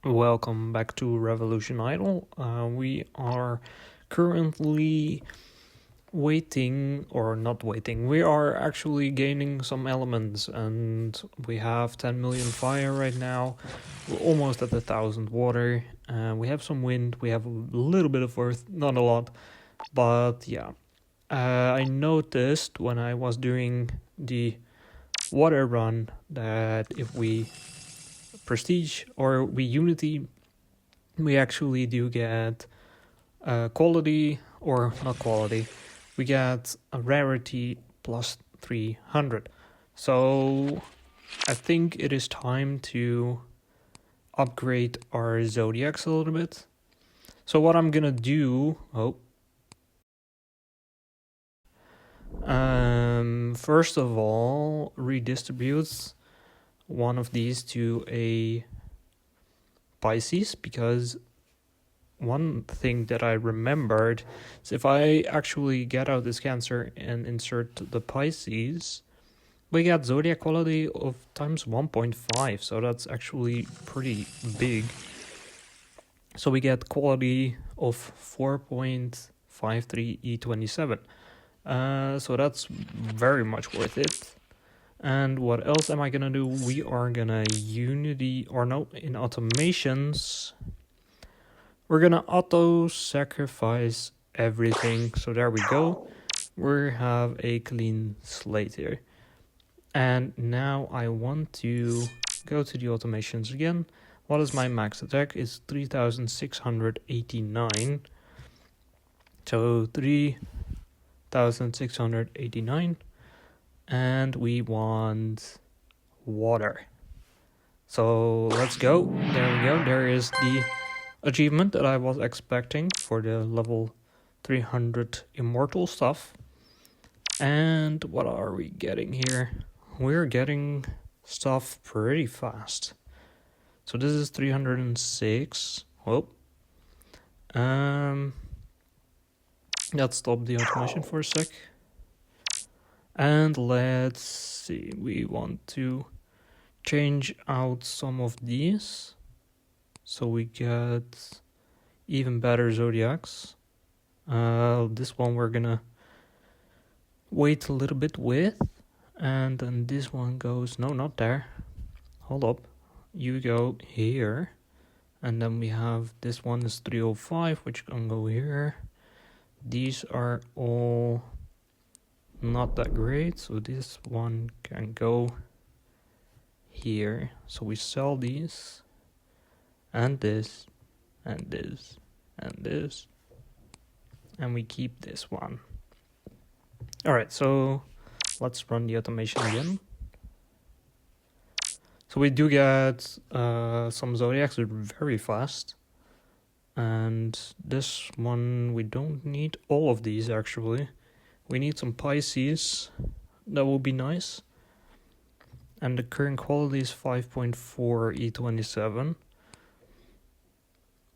Welcome back to Revolution Idol. We are currently waiting, or not waiting, we are actually gaining some elements, and we have 10 million fire right now. We're almost at 1,000 water. We have some wind, we have a little bit of earth, not a lot, but yeah. I noticed when I was doing the water run that if we prestige or we unity, we actually do get quality, or not quality, we get a rarity plus 300. So I think it is time to upgrade our zodiacs a little bit. So what I'm gonna do, first of all, redistribute one of these to a Pisces, because one thing that I remembered is if I actually get out this Cancer and insert the Pisces, we get zodiac quality of times 1.5, so that's actually pretty big. So we get quality of 4.53 E27. So that's very much worth it. And what else am I gonna do? We are gonna unity, or no, in automations, we're gonna auto sacrifice everything. So there we go. We have a clean slate here. And now I want to go to the automations again. What is my max attack? It's 3,689. So 3,689. And we want water. So let's go. There we go. There is the achievement that I was expecting for the level 300 immortal stuff. And what are we getting here? We're getting stuff pretty fast. So this is 306. Oh. Let's stop the automation for a sec. And let's see, we want to change out some of these so we get even better zodiacs. This one we're gonna wait a little bit with, and then this one goes, no, not there, hold up, you go here, and then we have this one is 305, which can go here. These are all not that great, so this one can go here. So we sell these, and this, and this, and this, and we keep this one. Alright, so let's run the automation again. So we do get some zodiacs very fast, and this one we don't need all of these actually. We need some Pisces, that will be nice. And the current quality is 5.4 E27.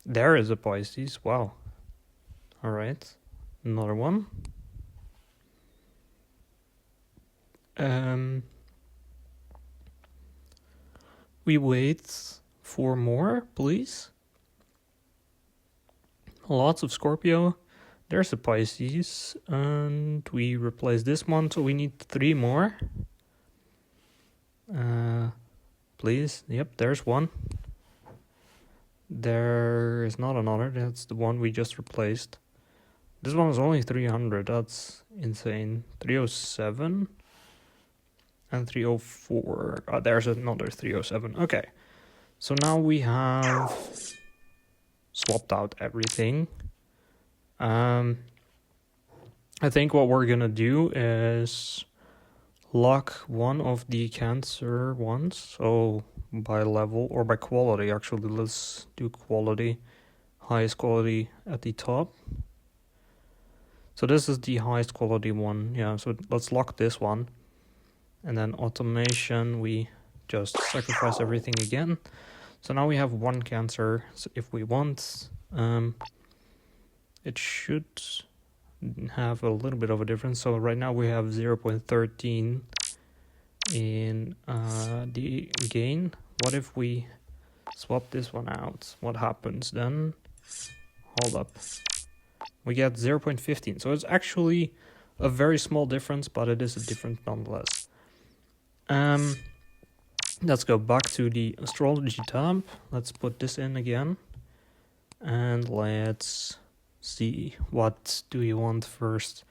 There is a Pisces, wow. Alright, another one. We wait for more, please. Lots of Scorpio. There's a Pisces, and we replace this one, so we need 3 more. Please, yep, there's one. There is not another, that's the one we just replaced. This one is only 300, that's insane. 307 and 304. There's another 307. Okay, so now we have swapped out everything. I think what we're gonna do is lock one of the Cancer ones, so by level, or by quality actually. Let's do quality, highest quality at the top. So this is the highest quality one, yeah, so let's lock this one. And then automation, we just sacrifice everything again. So now we have one Cancer. So if we want, it should have a little bit of a difference. So right now we have 0.13 in the gain. What if we swap this one out. What happens then? Hold up. We get 0.15. So it's actually a very small difference, but it is a difference nonetheless. Let's go back to the astrology tab. Let's put this in again. And let's see, what do you want first?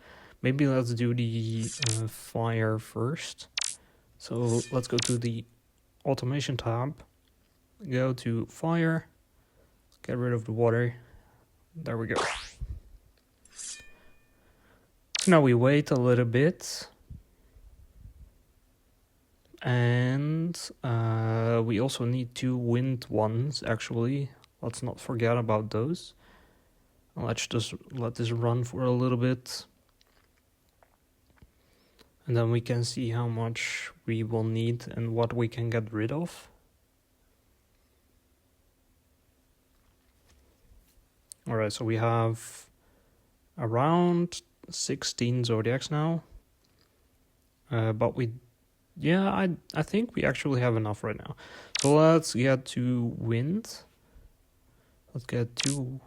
Maybe let's do the fire first. So let's go to the automation tab. Go to fire. Get rid of the water. There we go. So now we wait a little bit. And we also need 2 wind ones, actually. Let's not forget about those. Let's just let this run for a little bit. And then we can see how much we will need and what we can get rid of. Alright, so we have around 16 zodiacs now. But I think we actually have enough right now. So let's get to wind. Let's get 2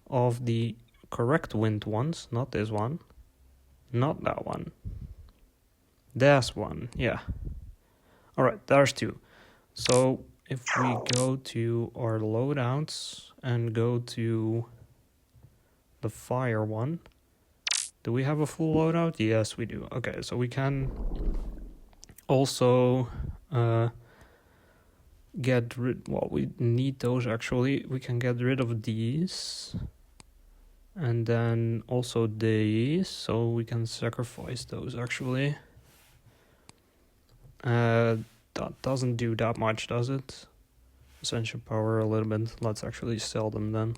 of the correct wind ones, not this one. Not that one. This one, yeah. Alright, there's 2. So if we go to our loadouts and go to the fire one, do we have a full loadout? Yes, we do. Okay, so we can also get rid, well, we need those actually. We can get rid of these and then also these, so we can sacrifice those actually. That doesn't do that much, does it? Essential power a little bit. Let's actually sell them then.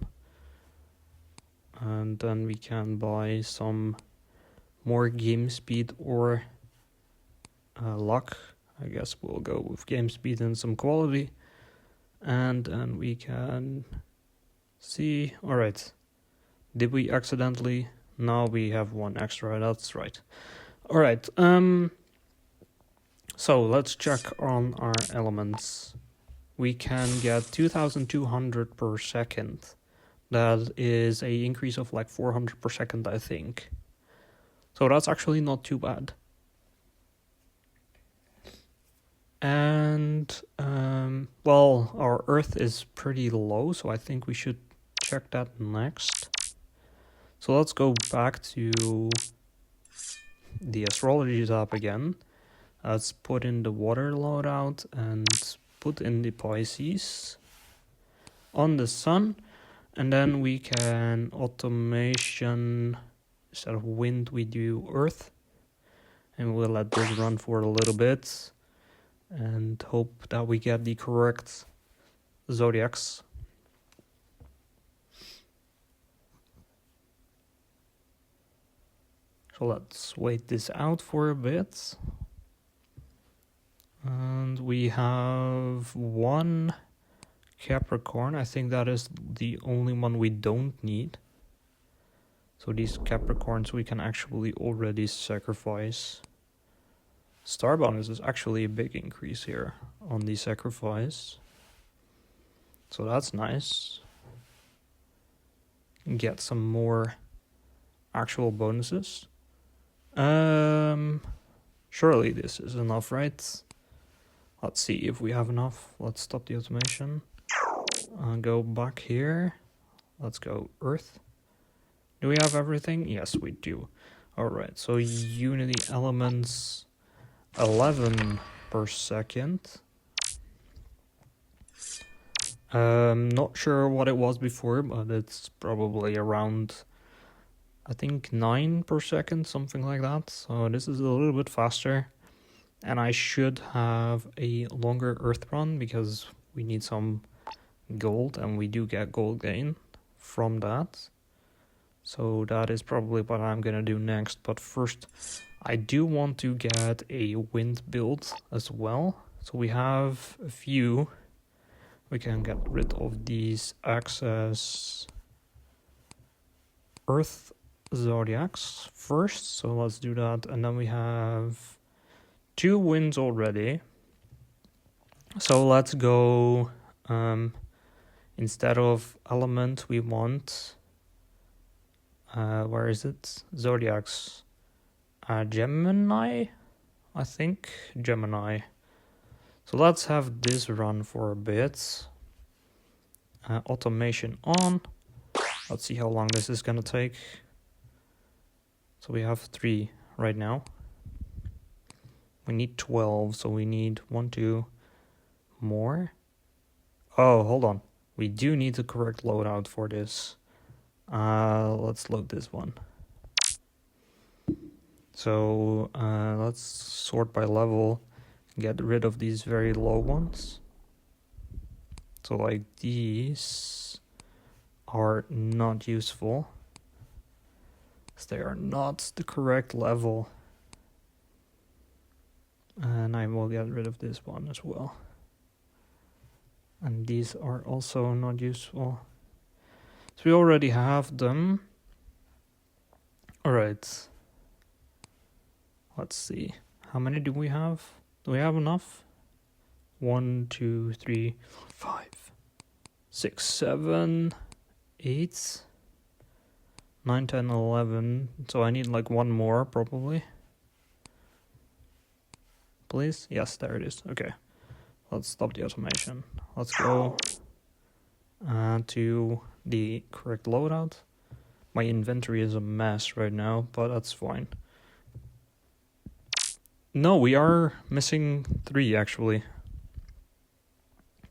And then we can buy some more game speed or luck. I guess we'll go with game speed and some quality. And then we can see. Alright. Did we accidentally? No, we have 1 extra. That's right. Alright. So let's check on our elements. We can get 2,200 per second. That is a increase of like 400 per second, I think. So that's actually not too bad. And, well, our Earth is pretty low, so I think we should check that next. So let's go back to the astrology tab again. Let's put in the water loadout and put in the Pisces on the sun. And then we can automation, instead of wind, we do earth. And we'll let this run for a little bit and hope that we get the correct zodiacs. So let's wait this out for a bit. And we have 1 Capricorn. I think that is the only one we don't need. So these Capricorns we can actually already sacrifice. Star bonus is actually a big increase here on the sacrifice. So that's nice. Get some more actual bonuses. Surely this is enough, right? Let's see if we have enough. Let's stop the automation. Go back here. Let's go Earth. Do we have everything? Yes, we do. Alright, so Unity elements 11 per second. Not sure what it was before, but it's probably around, I think, 9 per second, something like that. So this is a little bit faster. And I should have a longer Earth run because we need some gold, and we do get gold gain from that. So that is probably what I'm gonna do next. But first, I do want to get a wind build as well. So we have a few. We can get rid of these excess Earth zodiacs first. So let's do that. And then we have 2 winds already. So let's go Instead of element, we want, where is it? Zodiacs. Gemini, I think. Gemini. So let's have this run for a bit. Automation on. Let's see how long this is gonna take. So we have 3 right now. We need 12, so we need 1, 2 more. Oh, hold on. We do need the correct loadout for this. Let's load this one. So let's sort by level, get rid of these very low ones. So like these are not useful, as they are not the correct level. And I will get rid of this one as well. And these are also not useful. So we already have them. Alright. Let's see. How many do we have? Do we have enough? 1, 2, 3, 5, 6, 7, 8, 9, 10, 11. So I need like 1 more probably. Please? Yes, there it is. Okay. Let's stop the automation. Let's go to the correct loadout. My inventory is a mess right now, but that's fine. No, we are missing 3 actually.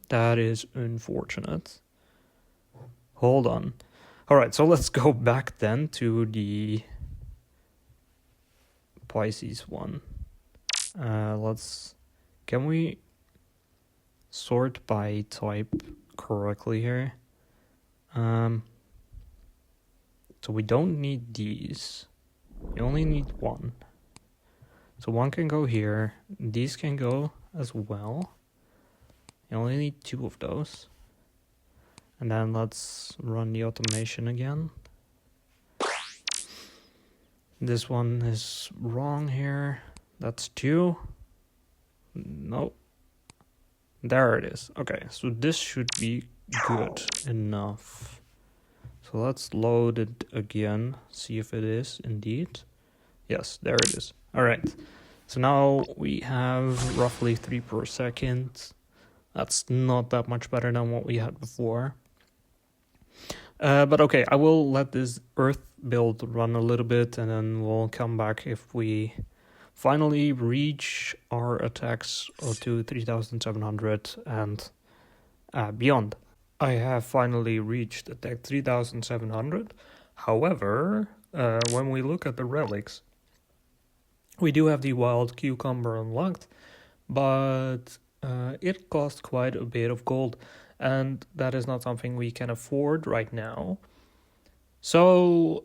That is unfortunate. Hold on. Alright, so let's go back then to the Pisces one. Can we sort by type correctly here? So we don't need these. We only need 1. So 1 can go here. These can go as well. You only need 2 of those. And then let's run the automation again. This one is wrong here. That's 2. Nope. There it is. Okay, so this should be good enough. So let's load it again. See if it is indeed. Yes, there it is. Alright. So now we have roughly 3 per second. That's not that much better than what we had before. But okay, I will let this Earth build run a little bit and then we'll come back if we finally reach our attacks to 3700 and beyond. I have finally reached attack 3700. However, when we look at the relics, we do have the wild cucumber unlocked, but it costs quite a bit of gold, and that is not something we can afford right now. So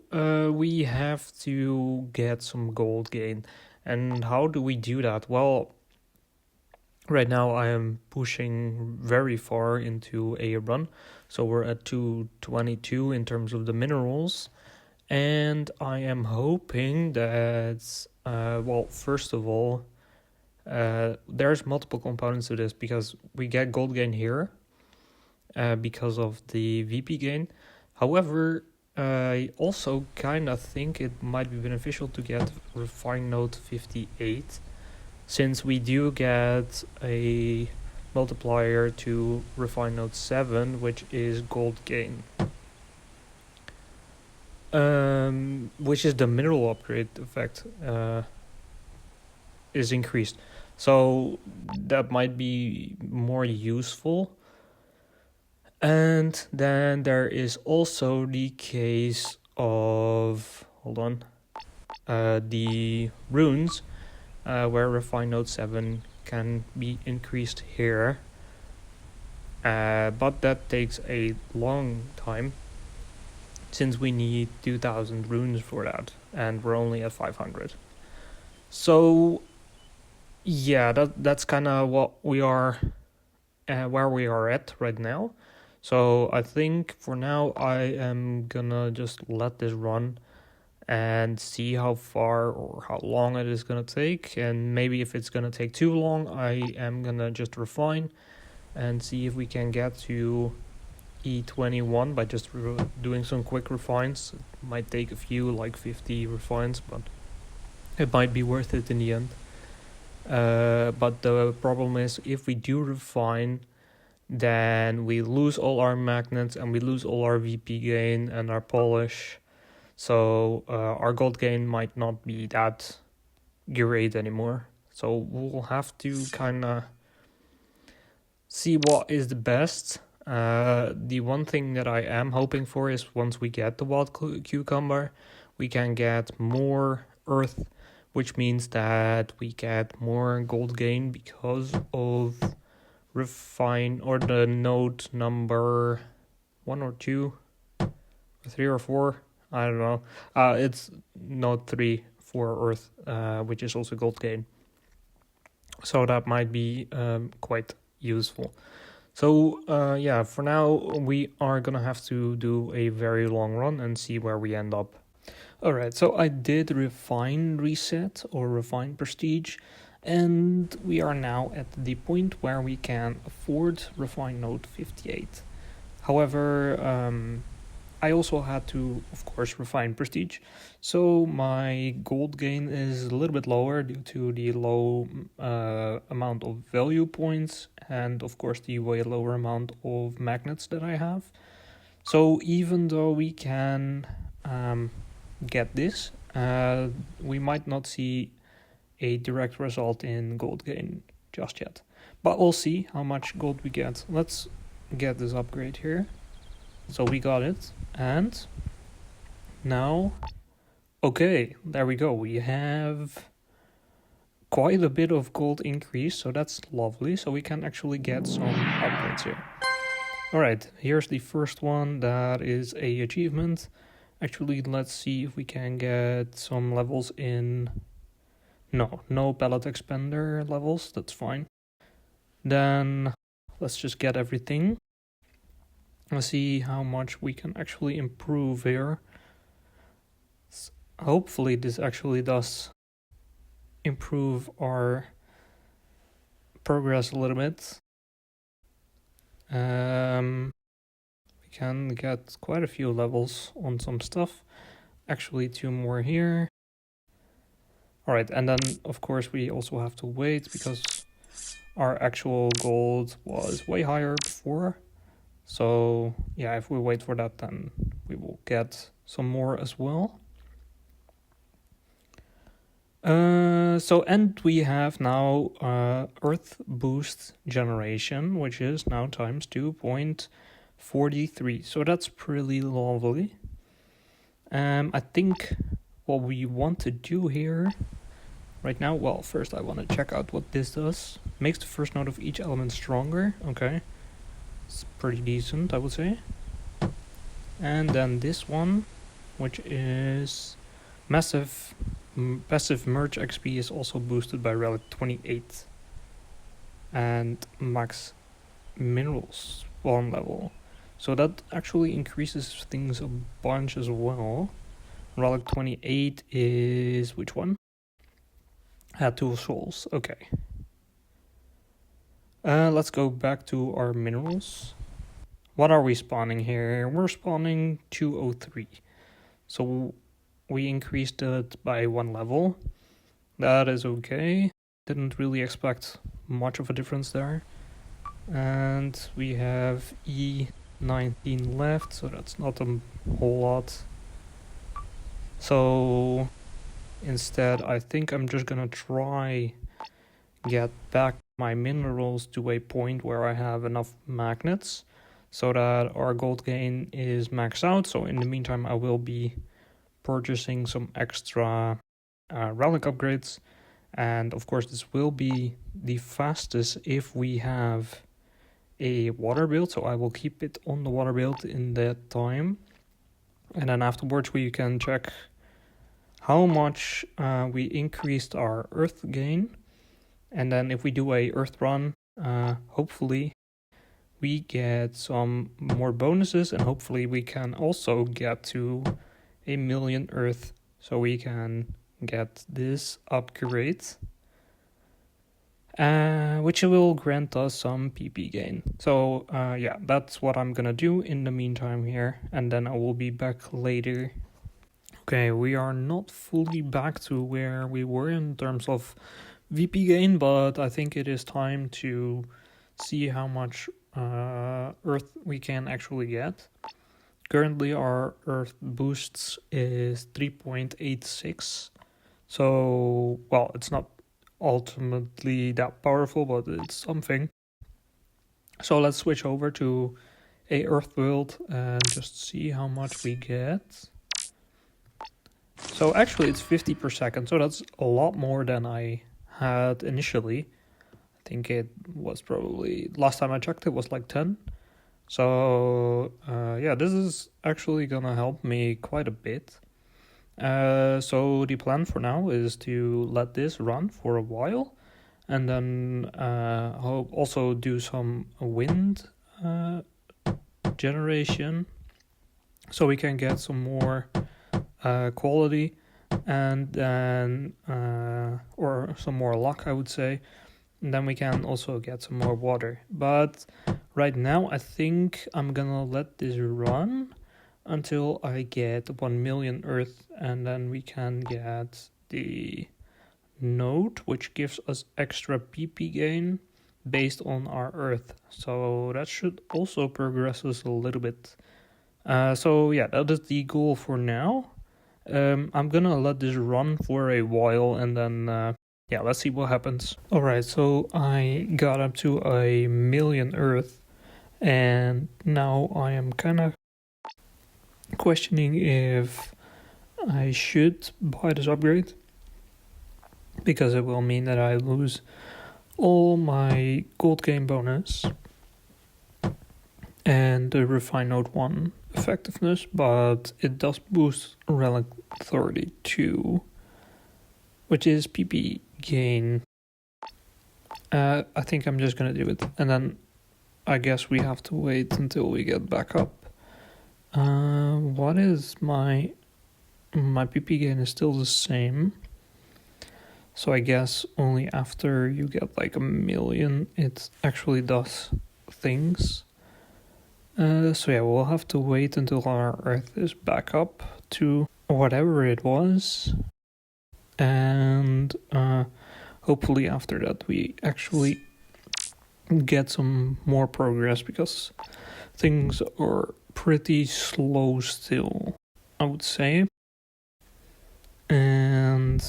we have to get some gold gain. And how do we do that? Well, right now I am pushing very far into a run. So we're at 222 in terms of the minerals. And I am hoping that, well, first of all, there's multiple components to this because we get gold gain here because of the VP gain. However, I also kind of think it might be beneficial to get Refine Node 58 since we do get a multiplier to Refine Node 7, which is gold gain. Which is the mineral upgrade effect is increased. So that might be more useful. And then there is also the case of, the runes, where Refine Node 7 can be increased here. But that takes a long time, since we need 2000 runes for that, and we're only at 500. So, yeah, that's kind of what we are, where we are at right now. So I think for now I am gonna just let this run and see how far or how long it is gonna take, and maybe if it's gonna take too long I am gonna just refine and see if we can get to E21 by just doing some quick refines. It might take a few, like 50 refines, but it might be worth it in the end. But the problem is, if we do refine, then we lose all our magnets and we lose all our VP gain and our polish. So our gold gain might not be that great anymore. So we'll have to kind of see what is the best. The one thing that I am hoping for is once we get the wild cucumber, we can get more earth, which means that we get more gold gain because of refine or the node number 1 or 2 or 3 or 4. I don't know. It's node 3 for earth, which is also gold gain. So that might be quite useful. So yeah, for now we are gonna have to do a very long run and see where we end up. Alright, so I did refine reset or refine prestige, and we are now at the point where we can afford refine node 58. However, I also had to, of course, refine prestige, so my gold gain is a little bit lower due to the low amount of value points and, of course, the way lower amount of magnets that I have. So even though we can get this, we might not see a direct result in gold gain just yet. But we'll see how much gold we get. Let's get this upgrade here. So we got it, and now, okay, there we go. We have quite a bit of gold increase, so that's lovely. So we can actually get some upgrades here. Alright, here's the first one. That is a achievement. Actually, let's see if we can get some levels in. No pallet expander levels, that's fine. Then let's just get everything. Let's see how much we can actually improve here. Hopefully this actually does improve our progress a little bit. We can get quite a few levels on some stuff. Actually 2 more here. Alright, and then of course we also have to wait because our actual gold was way higher before. So yeah, if we wait for that, then we will get some more as well. And we have now Earth Boost generation, which is now times 2.43. So that's pretty lovely. I think what we want to do here right now, well, first I want to check out what this does. Makes the first node of each element stronger. Okay. It's pretty decent, I would say. And then this one, which is passive merge XP, is also boosted by relic 28. And max minerals spawn level. So that actually increases things a bunch as well. Relic 28 is which one? 2 souls. Okay. Let's go back to our minerals. What are we spawning here? We're spawning 203. So we increased it by 1 level. That is okay. Didn't really expect much of a difference there. And we have E19 left, so that's not a whole lot. So instead, I think I'm just gonna try get back my minerals to a point where I have enough magnets so that our gold gain is maxed out. So in the meantime, I will be purchasing some extra relic upgrades, and of course this will be the fastest if we have a water build, so I will keep it on the water build in that time, and then afterwards we can check how much we increased our earth gain. And then if we do a earth run, hopefully we get some more bonuses, and hopefully we can also get to 1,000,000 earth so we can get this upgrade. which will grant us some PP gain. So yeah, that's what I'm gonna do in the meantime here, and then I will be back later. Okay, we are not fully back to where we were in terms of VP gain, but I think it is time to see how much Earth we can actually get. Currently, our Earth boosts is 3.86. So, well, it's not ultimately that powerful, but it's something. So let's switch over to a Earth build and just see how much we get. So actually it's 50 per second, so that's a lot more than I had initially. I think it was probably, last time I checked it was like 10. So yeah, this is actually gonna help me quite a bit. So the plan for now is to let this run for a while, and then also do some wind generation, so we can get some more quality, and then or some more luck, I would say. And then we can also get some more water. But right now I think I'm gonna let this run until I get 1 million Earth, and then we can get the node, which gives us extra PP gain based on our Earth. So that should also progress us a little bit. So yeah, that is the goal for now. I'm gonna let this run for a while, and then yeah, let's see what happens. Alright, so I got up to 1 million Earth, and now I am kind of questioning if I should buy this upgrade, because it will mean that I lose all my gold game bonus and the Refine Node 1 effectiveness, but it does boost Relic 32, which is PP gain. I think I'm just gonna do it, and then I guess we have to wait until we get back up. What is my PP gain is still the same, so I guess only after you get like 1 million it actually does things. So yeah, we'll have to wait until our Earth is back up to whatever it was, and hopefully after that we actually get some more progress, because things are pretty slow still, I would say. And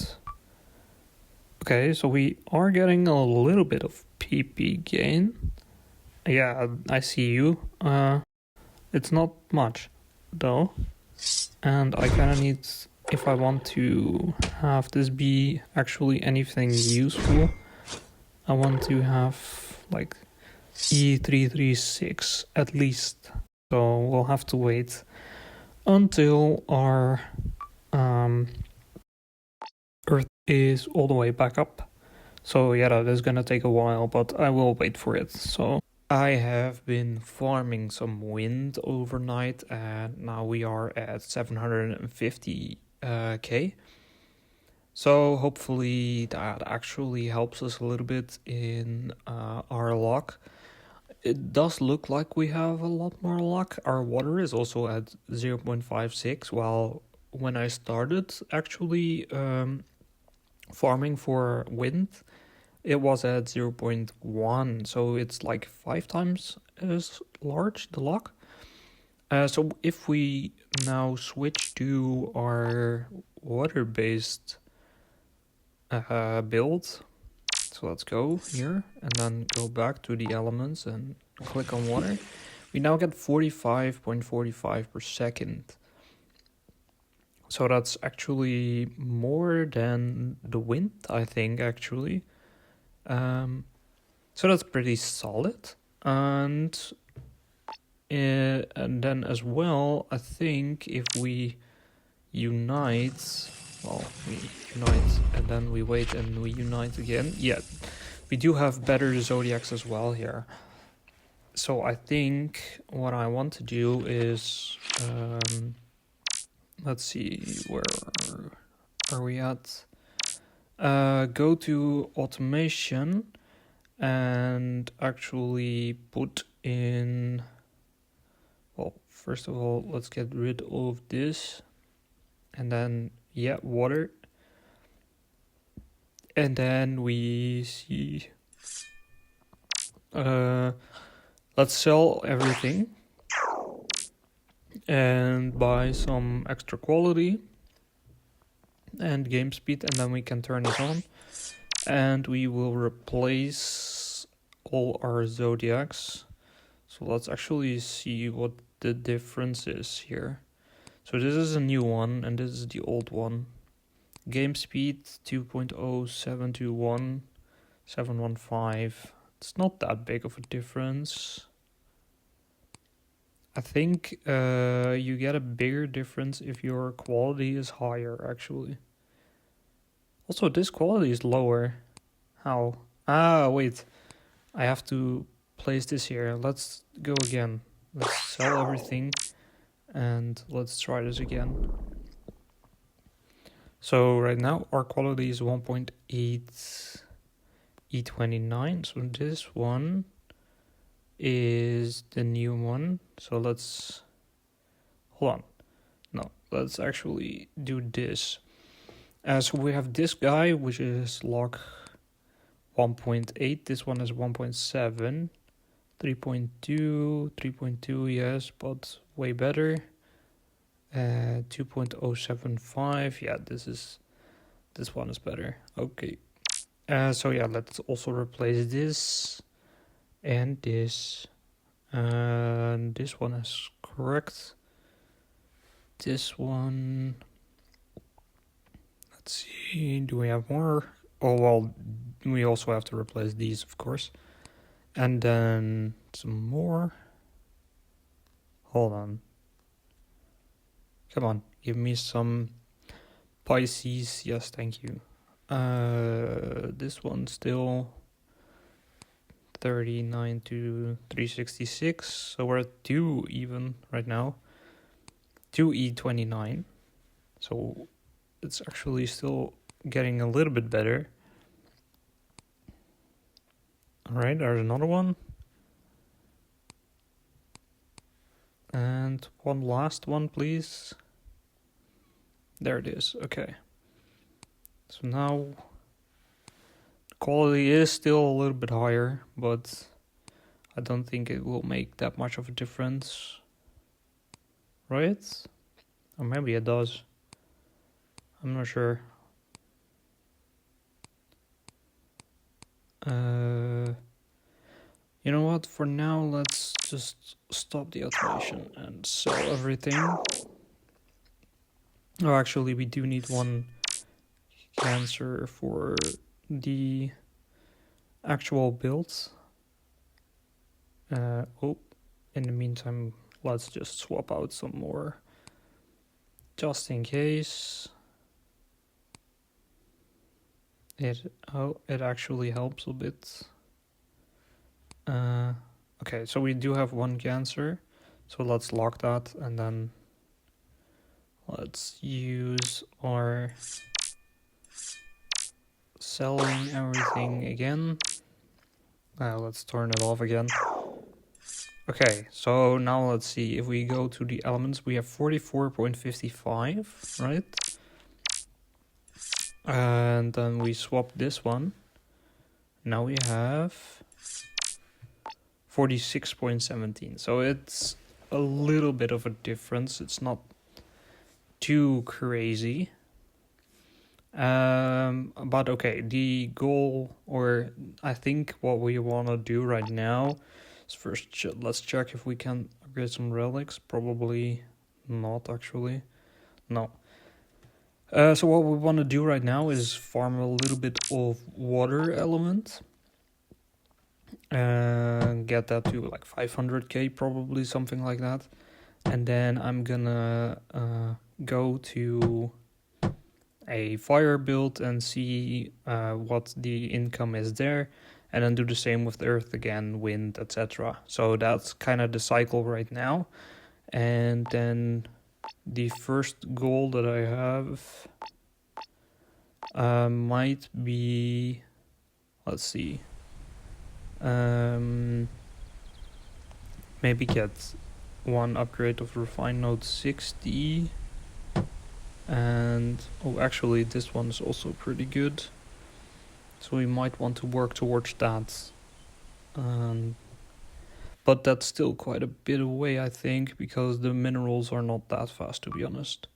okay, so we are getting a little bit of PP gain. Yeah, I see you. It's not much though, and I kind of need, if I want to have this be actually anything useful, I want to have like E336 at least. So we'll have to wait until our Earth is all the way back up. So yeah, that is gonna take a while, but I will wait for it. So I have been farming some wind overnight, and now we are at 750k. So hopefully that actually helps us a little bit in our luck. It does look like we have a lot more luck. Our water is also at 0.56, while when I started actually farming for wind, it was at 0.1, so it's like 5 times as large, the luck. So if we now switch to our water-based build, so let's go here and then go back to the elements and click on water, we now get 45.45 per second. So that's actually more than the wind, I think, actually. So that's pretty solid. And then as well, I think if we unite, well, we unite and then we wait and we unite again. Yeah, we do have better zodiacs as well here. So I think what I want to do is, let's see, where are we at? Go to automation and actually put in, well, first of all, let's get rid of this, and then, yeah, water. And then we see, let's sell everything and buy some extra quality and game speed, and then we can turn this on, and we will replace all our zodiacs. So let's actually see what the difference is here. So this is a new one and this is the old one. Game speed 2.0721 715. It's not that big of a difference. I think you get a bigger difference if your quality is higher, actually. Also, this quality is lower. How? Ah, wait. I have to place this here. Let's go again. Let's sell everything and let's try this again. So right now our quality is 1.8 E29. So this one is the new one. So let's hold on. No, let's actually do this. So we have this guy, which is log 1.8. This one is 1.7. 3.2, 3.2, yes, but way better. 2.075. Yeah, this one is better. Okay. So yeah, let's also replace this and this. And this one is correct. This one. Let's see. Do we have more? Oh well, we also have to replace these, of course. And then some more. Hold on. Come on, give me some Pisces. Yes, thank you. This one still 39 to 366. So we're at 2 even right now. 2E29. So it's actually still getting a little bit better. Alright, there's another one. And one last one, please. There it is. Okay. So now the quality is still a little bit higher, but I don't think it will make that much of a difference. Right? Or maybe it does. I'm not sure. You know what? For now, let's just stop the automation and sell everything. Oh, actually, we do need one cancer for the actual build. In the meantime, let's just swap out some more, just in case. It actually helps a bit. Okay, so we do have one cancer, so let's lock that, and then let's use our selling everything again. Let's turn it off again. Okay, so now let's see. If we go to the elements, we have 44.55, right? And then we swap this one. Now we have 46.17. So it's a little bit of a difference. It's not too crazy. But okay, the goal, or I think what we want to do right now is first let's check if we can upgrade some relics. Probably not, actually. No. So what we want to do right now is farm a little bit of water element. Get that to like 500k, probably something like that. And then I'm gonna go to a fire build and see what the income is there, and then do the same with earth again, wind, etc. So that's kind of the cycle right now. And then the first goal that I have might be, let's see, Maybe get one upgrade of refine node 60. And actually this one is also pretty good, so we might want to work towards that. But that's still quite a bit away, I think, because the minerals are not that fast, to be honest.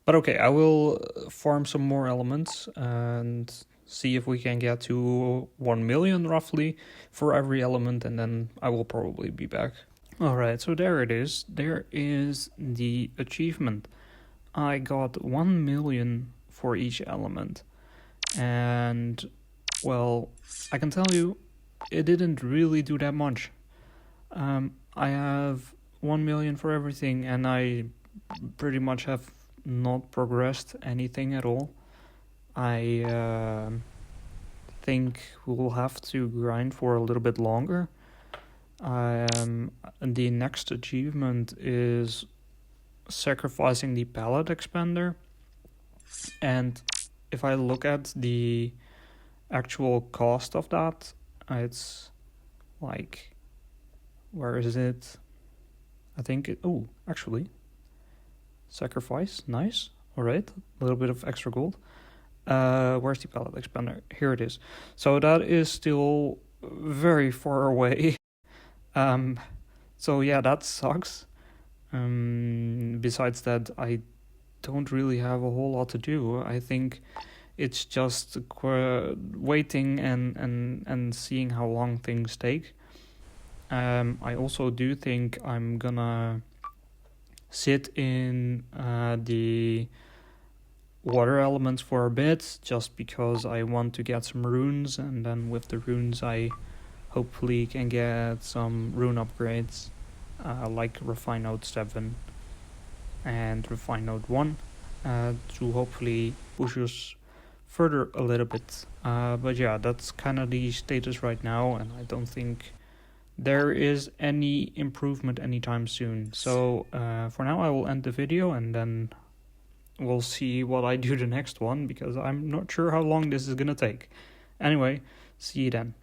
But okay, I will farm some more elements and see if we can get to 1 million roughly for every element, and then I will probably be back. Alright, so there it is. There is the achievement. I got 1 million for each element. And, well, I can tell you, it didn't really do that much. I have 1 million for everything, and I pretty much have not progressed anything at all. I think we'll have to grind for a little bit longer. The next achievement is sacrificing the pallet expander, and if I look at the actual cost of that, it's like, where is it? I think actually, sacrifice, nice. All right, a little bit of extra gold. Where's the pallet expander? Here it is. So that is still very far away. So yeah, that sucks. Besides that, I don't really have a whole lot to do. I think it's just waiting and seeing how long things take. I also do think I'm gonna sit in the water elements for a bit, just because I want to get some runes, and then with the runes I hopefully can get some rune upgrades, like refine node 7 and refine node 1, to hopefully push us further a little bit. But yeah, that's kind of the status right now, and I don't think there is any improvement anytime soon. So for now I will end the video, and then we'll see what I do the next one, because I'm not sure how long this is gonna take. Anyway, see you then.